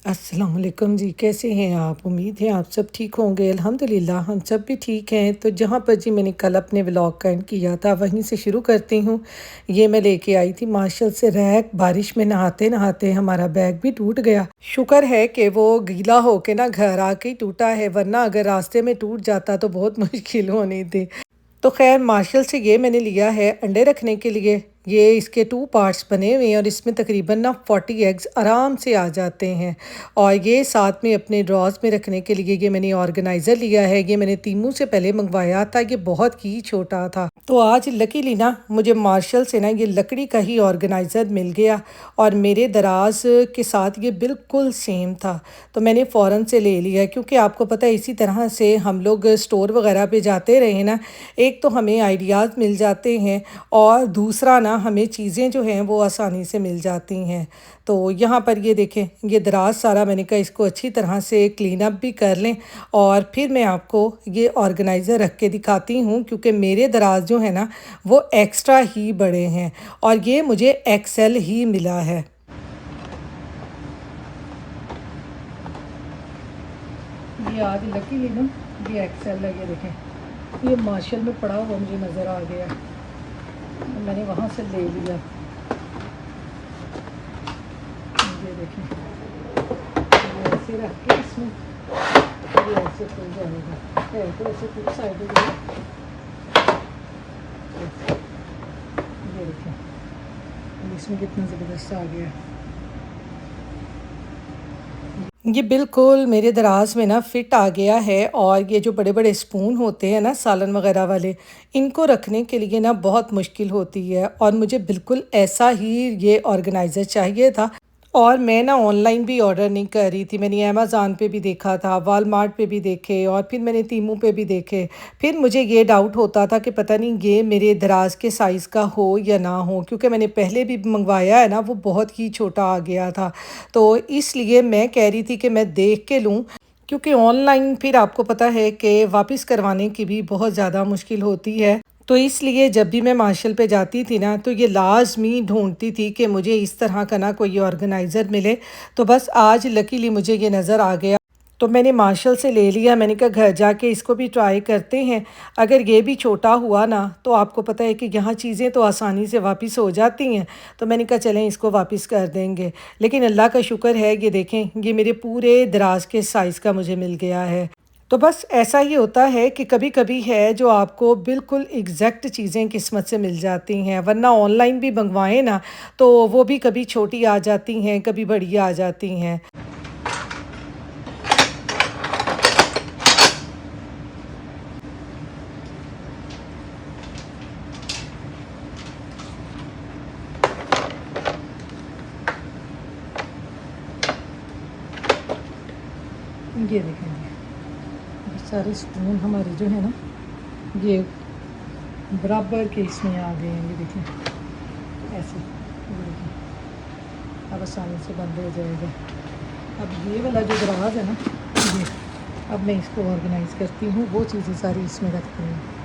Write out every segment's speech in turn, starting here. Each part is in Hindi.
अस्सलाम वालेकुम जी, कैसे हैं आप? उम्मीद है आप सब ठीक होंगे। अल्हम्दुलिल्लाह हम सब भी ठीक हैं। तो जहाँ पर जी मैंने कल अपने व्लॉग का एंड किया था, वहीं से शुरू करती हूँ। ये मैं लेके आई थी मार्शल से रैक। बारिश में नहाते नहाते हमारा बैग भी टूट गया। शुक्र है कि वो गीला होके ना घर आके ही टूटा है, वरना अगर रास्ते में टूट जाता तो बहुत मुश्किल होनी थी। तो खैर मार्शल से ये मैंने लिया है अंडे रखने के लिए। ये इसके 2 पार्ट्स बने हुए हैं और इसमें तकरीबन ना 40 एग्स आराम से आ जाते हैं। और ये साथ में अपने ड्रॉज़ में रखने के लिए ये मैंने ऑर्गेनाइज़र लिया है। ये मैंने तीमू से पहले मंगवाया था, ये बहुत ही छोटा था। तो आज लकीली ना मुझे मार्शल से ना ये लकड़ी का ही ऑर्गेनाइज़र मिल गया और मेरे दराज के साथ ये बिल्कुल सेम था। तो मैंने फ़ौरन से ले लिया, क्योंकि आपको पता है इसी तरह से हम लोग स्टोर वगैरह पे जाते रहे ना, एक तो हमें आइडियाज़ मिल जाते हैं और दूसरा ना हमें चीज़ें जो हैं वो आसानी से मिल जाती हैं। तो यहाँ पर ये देखें, ये दराज सारा मैंने कहा इसको अच्छी तरह से क्लीन अप भी कर लें और फिर मैं आपको ये ऑर्गेनाइज़र रख के दिखाती हूँ, क्योंकि मेरे दराज जो है ना वो एक्स्ट्रा ही बड़े हैं और ये मुझे एक्सेल ही मिला है। ये आज लकीली ना ये एक्सेल है। ये देखें, ये मार्शल में पड़ा हुआ मुझे नज़र आ गया, तो मैंने वहाँ से ले लिया। ये देखें, ये ऐसे रख के इसमें ये ऐसे खुल जाएगा। है तो ऐसे कुछ साइड में ये देखें, इसमें कितना ज़बरदस्त आ गया। ये बिल्कुल मेरे दराज में ना फिट आ गया है। और ये जो बड़े बड़े स्पून होते हैं ना सालन वगैरह वाले, इनको रखने के लिए ना बहुत मुश्किल होती है और मुझे बिल्कुल ऐसा ही ये ऑर्गेनाइज़र चाहिए था। और मैं ना ऑनलाइन भी ऑर्डर नहीं कर रही थी, मैंने अमेज़ॉन पे भी देखा था, वालमार्ट पे भी देखे और फिर मैंने तीमू पे भी देखे। फिर मुझे ये डाउट होता था कि पता नहीं ये मेरे दराज के साइज़ का हो या ना हो, क्योंकि मैंने पहले भी मंगवाया है ना वो बहुत ही छोटा आ गया था। तो इसलिए मैं कह रही थी कि मैं देख के लूँ, क्योंकि ऑनलाइन फिर आपको पता है कि वापस करवाने की भी बहुत ज़्यादा मुश्किल होती है। तो इसलिए जब भी मैं मार्शल पे जाती थी ना, तो ये लाज़मी ढूँढती थी कि मुझे इस तरह का ना कोई ऑर्गेनाइज़र मिले। तो बस आज लकीली मुझे ये नज़र आ गया, तो मैंने मार्शल से ले लिया। मैंने कहा घर जाके इसको भी ट्राई करते हैं। अगर ये भी छोटा हुआ ना, तो आपको पता है कि यहाँ चीज़ें तो आसानी से वापस हो जाती हैं। तो मैंने कहा चलें इसको वापस कर देंगे। लेकिन अल्लाह का शुक्र है, ये देखें ये मेरे पूरे दराज के साइज़ का मुझे मिल गया है। तो बस ऐसा ही होता है कि कभी कभी है जो आपको बिल्कुल एग्जैक्ट चीज़ें किस्मत से मिल जाती हैं, वरना ऑनलाइन भी मंगवाएं ना तो वो भी कभी छोटी आ जाती हैं, कभी बड़ी आ जाती हैं। ये देखेंगे, ये सारे स्पून हमारे जो है ना ये बराबर के इसमें आ गए हैं। ये देखें ऐसे, ये देखें अब आसानी से बंद हो जाएगा। अब ये वाला जो दराज है ना, ये अब मैं इसको ऑर्गेनाइज़ करती हूँ, वो चीज़ें सारी इसमें रखती हूँ।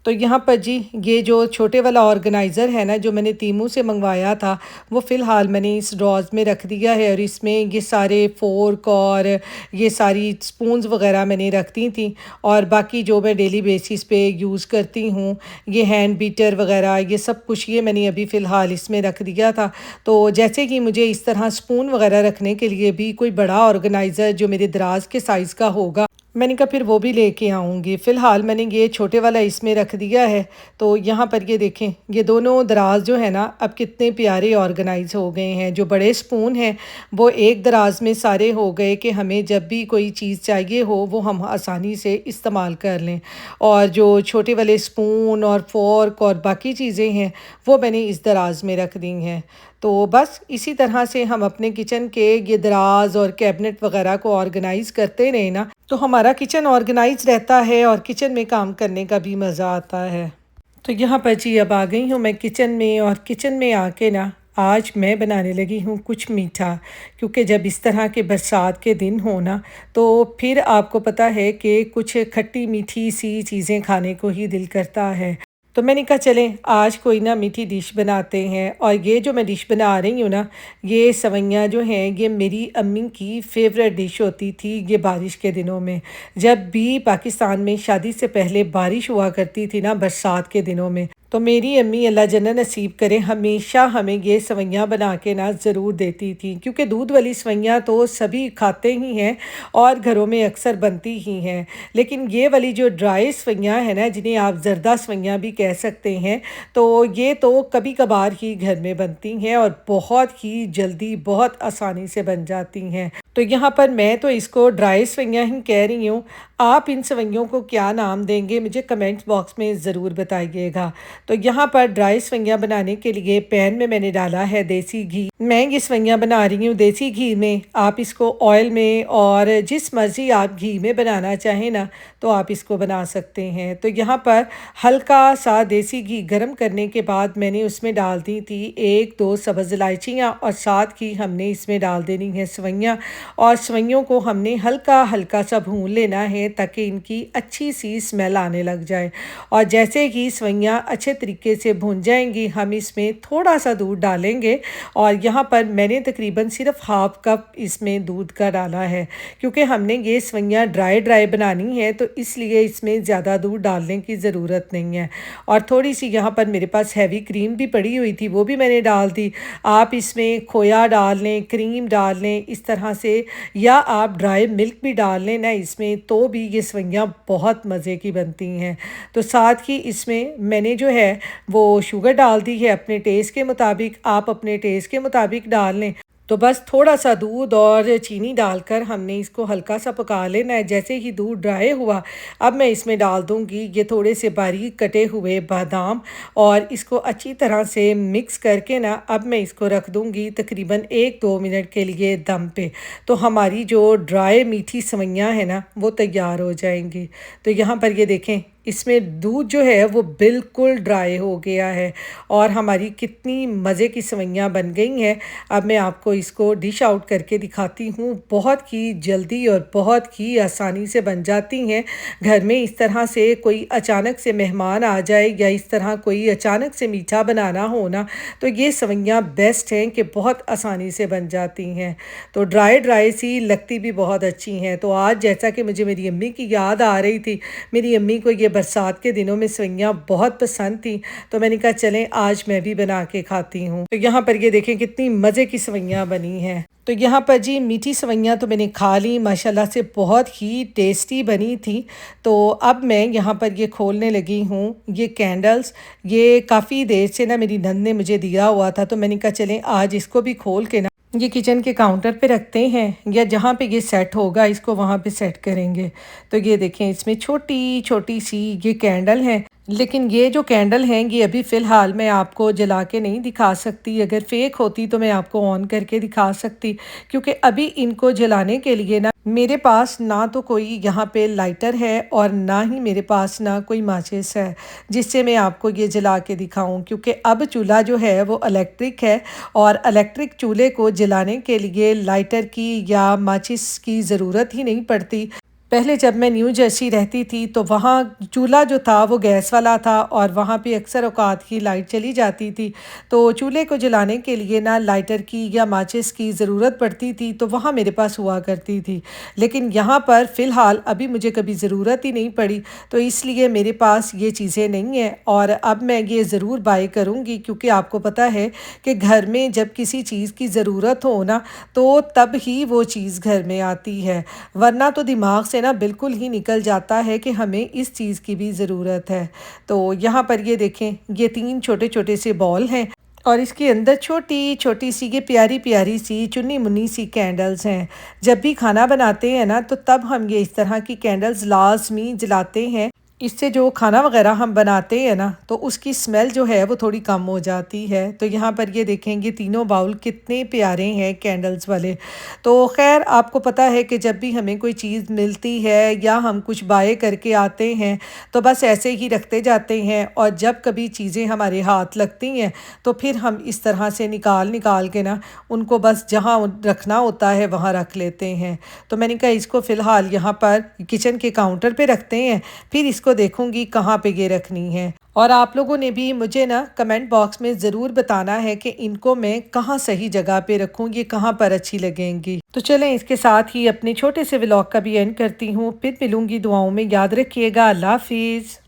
तो यहाँ पर जी ये जो छोटे वाला ऑर्गेनाइज़र है ना जो मैंने तीमू से मंगवाया था, वो फ़िलहाल मैंने इस ड्रॉज़ में रख दिया है और इसमें ये सारे फ़ोर्क और ये सारी स्पून्स वगैरह मैंने रख दी थी। और बाकी जो मैं डेली बेसिस पे यूज़ करती हूँ, ये हैंड बीटर वगैरह ये सब कुछ ये मैंने अभी फ़िलहाल इसमें रख दिया था। तो जैसे कि मुझे इस तरह स्पून वगैरह रखने के लिए भी कोई बड़ा ऑर्गेनाइज़र जो मेरे दराज के साइज़ का होगा, मैंने कहा फिर वो भी लेके आऊँगी। फ़िलहाल मैंने ये छोटे वाला इसमें रख दिया है। तो यहाँ पर ये देखें, ये दोनों दराज जो है ना अब कितने प्यारे ऑर्गेनाइज हो गए हैं। जो बड़े स्पून हैं वो एक दराज में सारे हो गए कि हमें जब भी कोई चीज़ चाहिए हो वो हम आसानी से इस्तेमाल कर लें। और जो छोटे वाले स्पून और फोर्क और बाकी चीज़ें हैं वो मैंने इस दराज में रख दी हैं। तो बस इसी तरह से हम अपने किचन के ये दराज और कैबिनेट वगैरह को ऑर्गेनाइज़ करते रहें ना, तो हमारा किचन ऑर्गेनाइज रहता है और किचन में काम करने का भी मज़ा आता है। तो यहाँ पर जी अब आ गई हूँ मैं किचन में, और किचन में आके ना आज मैं बनाने लगी हूँ कुछ मीठा। क्योंकि जब इस तरह के बरसात के दिन हो ना, तो फिर आपको पता है कि कुछ खट्टी मीठी सी चीज़ें खाने को ही दिल करता है। तो मैंने कहा चलें आज कोई ना मीठी डिश बनाते हैं। और ये जो मैं डिश बना रही हूँ ना, ये सवैयाँ जो हैं ये मेरी अम्मी की फेवरेट डिश होती थी ये बारिश के दिनों में। जब भी पाकिस्तान में शादी से पहले बारिश हुआ करती थी ना बरसात के दिनों में, तो मेरी अम्मी अल्लाह जन्नत नसीब करे हमेशा हमें ये सवैयाँ बना के ना ज़रूर देती थी, क्योंकि दूध वाली सवैयाँ तो सभी खाते ही हैं और घरों में अक्सर बनती ही हैं। लेकिन ये वाली जो ड्राई सवैयाँ हैं ना, जिन्हें आप ज़रदा सवैयाँ भी कह सकते हैं, तो ये तो कभी कभार ही घर में बनती हैं और बहुत ही जल्दी बहुत आसानी से बन जाती हैं। तो यहाँ पर मैं तो इसको ड्राई सवैयाँ ही कह रही हूँ। आप इन सवैयों को क्या नाम देंगे मुझे कमेंट्स बॉक्स में ज़रूर बताइएगा। तो यहाँ पर ड्राई सवैयाँ बनाने के लिए पैन में मैंने डाला है देसी घी। मैं ये सवैयाँ बना रही हूँ देसी घी में। आप इसको ऑयल में और जिस मर्ज़ी आप घी में बनाना चाहें ना, तो आप इसको बना सकते हैं। तो यहाँ पर हल्का सा देसी घी गर्म करने के बाद मैंने उसमें डाल दी थी 1-2 सब्ज़ इलायचियाँ और साथ ही हमने इसमें डाल देनी है सवैयाँ। और सवैयों को हमने हल्का हल्का सा भून लेना है ताकि इनकी अच्छी सी स्मेल आने लग जाए। और जैसे ही सवैयाँ अच्छे तरीके से भून जाएंगी, हम इसमें थोड़ा सा दूध डालेंगे। और यहाँ पर मैंने तकरीबन सिर्फ हाफ कप इसमें दूध का डाला है, क्योंकि हमने ये सवैयाँ ड्राई बनानी है, तो इसलिए इसमें ज़्यादा दूध डालने की ज़रूरत नहीं है। और थोड़ी सी यहाँ पर मेरे पास हैवी क्रीम भी पड़ी हुई थी, वो भी मैंने डाल दी। आप इसमें खोया डाल लें, क्रीम डाल लें इस तरह से, या आप ड्राई मिल्क भी डाल लें ना इसमें, तो भी ये सवैयाँ बहुत मज़े की बनती हैं। तो साथ ही इसमें मैंने जो है वो शुगर डाल दी है अपने टेस्ट के मुताबिक। आप अपने टेस्ट के मुताबिक डाल लें। तो बस थोड़ा सा दूध और चीनी डालकर हमने इसको हल्का सा पका लेना है। जैसे ही दूध ड्राई हुआ, अब मैं इसमें डाल दूंगी ये थोड़े से बारीक कटे हुए बादाम, और इसको अच्छी तरह से मिक्स करके ना अब मैं इसको रख दूंगी तकरीबन 1-2 मिनट के लिए दम पे। तो हमारी जो ड्राई मीठी सवैयाँ हैं ना वो तैयार हो जाएंगी। तो यहाँ पर ये देखें, इसमें दूध जो है वो बिल्कुल ड्राई हो गया है और हमारी कितनी मज़े की सवैयाँ बन गई हैं। अब मैं आपको इसको डिश आउट करके दिखाती हूँ। बहुत ही जल्दी और बहुत ही आसानी से बन जाती हैं। घर में इस तरह से कोई अचानक से मेहमान आ जाए या इस तरह कोई अचानक से मीठा बनाना हो ना, तो ये सवैयाँ बेस्ट हैं कि बहुत आसानी से बन जाती हैं। तो ड्राई सी लगती भी बहुत अच्छी हैं। तो आज जैसा कि मुझे मेरी अम्मी की याद आ रही थी, मेरी अम्मी को ये बरसात के दिनों में सवैयाँ बहुत पसंद थी, तो मैंने कहा चलें आज मैं भी बना के खाती हूँ। तो यहाँ पर ये देखें कितनी मज़े की सवैयाँ बनी हैं। तो यहाँ पर जी मीठी सवैयाँ तो मैंने खा ली, माशाल्लाह से बहुत ही टेस्टी बनी थी। तो अब मैं यहाँ पर ये खोलने लगी हूँ ये कैंडल्स। ये काफ़ी देर से ना मेरी नंद ने मुझे दिया हुआ था, तो मैंने कहा चलें आज इसको भी खोल के ना ये किचन के काउंटर पे रखते हैं, या जहाँ पे ये सेट होगा इसको वहाँ पे सेट करेंगे। तो ये देखें इसमें छोटी छोटी सी ये कैंडल है, लेकिन ये जो कैंडल हैं ये अभी फ़िलहाल मैं आपको जला के नहीं दिखा सकती। अगर फेक होती तो मैं आपको ऑन करके दिखा सकती, क्योंकि अभी इनको जलाने के लिए ना मेरे पास ना तो कोई यहाँ पे लाइटर है और ना ही मेरे पास ना कोई माचिस है जिससे मैं आपको ये जला के दिखाऊं, क्योंकि अब चूल्हा जो है वो इलेक्ट्रिक है और इलेक्ट्रिक चूल्हे को जलाने के लिए लाइटर की या माचिस की ज़रूरत ही नहीं पड़ती। पहले जब मैं न्यू जर्सी रहती थी तो वहाँ चूल्हा जो था वो गैस वाला था और वहाँ पे अक्सर औकात की लाइट चली जाती थी, तो चूल्हे को जलाने के लिए ना लाइटर की या माचिस की ज़रूरत पड़ती थी, तो वहाँ मेरे पास हुआ करती थी। लेकिन यहाँ पर फ़िलहाल अभी मुझे कभी ज़रूरत ही नहीं पड़ी, तो इसलिए मेरे पास ये चीज़ें नहीं हैं। और अब मैं ये ज़रूर बाय करूँगी, क्योंकि आपको पता है कि घर में जब किसी चीज़ की ज़रूरत हो ना, तो तब ही वो चीज़ घर में आती है, वरना तो दिमाग से ना बिल्कुल ही निकल जाता है कि हमें इस चीज़ की भी ज़रूरत है। तो यहाँ पर ये देखें ये 3 छोटे छोटे से बॉल हैं और इसके अंदर छोटी छोटी सी ये प्यारी प्यारी सी चुन्नी मुन्नी सी कैंडल्स हैं। जब भी खाना बनाते हैं ना, तो तब हम ये इस तरह की कैंडल्स लाजमी जलाते हैं। इससे जो खाना वगैरह हम बनाते हैं ना, तो उसकी स्मेल जो है वो थोड़ी कम हो जाती है। तो यहाँ पर ये देखेंगे तीनों बाउल कितने प्यारे हैं कैंडल्स वाले। तो खैर आपको पता है कि जब भी हमें कोई चीज़ मिलती है या हम कुछ बाय करके आते हैं तो बस ऐसे ही रखते जाते हैं, और जब कभी चीज़ें हमारे हाथ लगती हैं तो फिर हम इस तरह से निकाल निकाल के ना उनको बस जहाँ रखना होता है वहाँ रख लेते हैं। तो मैंने कहा इसको फ़िलहाल यहाँ पर किचन के काउंटर पर रखते हैं, फिर इसको इसको देखूंगी कहाँ पे ये रखनी है। और आप लोगों ने भी मुझे ना कमेंट बॉक्स में ज़रूर बताना है कि इनको मैं कहाँ सही जगह पे रखूँगी, कहाँ पर अच्छी लगेंगी। तो चलें इसके साथ ही अपने छोटे से व्लॉग का भी एंड करती हूँ। फिर मिलूंगी दुआओं में, याद रखिएगा। अल्लाह हाफिज़।